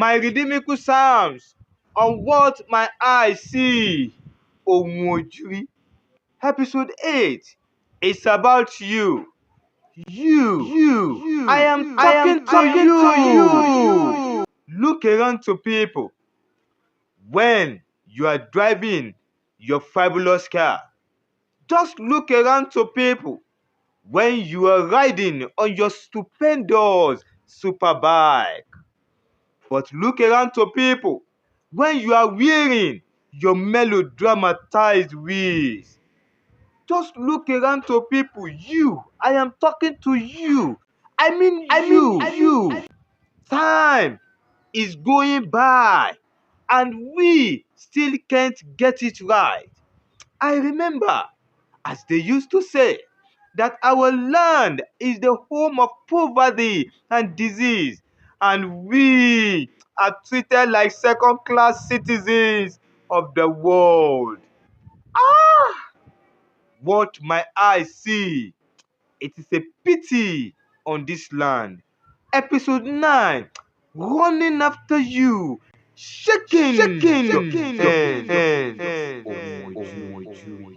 My rhythmical sounds on what my eyes see. Omojuri. Episode 8 is about you. You. I am talking to you. Look around to people. When you are driving your fabulous car, just look around to people. When you are riding on your stupendous superbike, but look around to people. When you are wearing your melodramatized wigs, just look around to people. I am talking to you. I mean you. Time is going by and we still can't get it right. I remember, as they used to say, that our land is the home of poverty and disease, and we are treated like second-class citizens of the world. What my eyes see, it is a pity on this land. Episode 9, running after you, shaking your hand.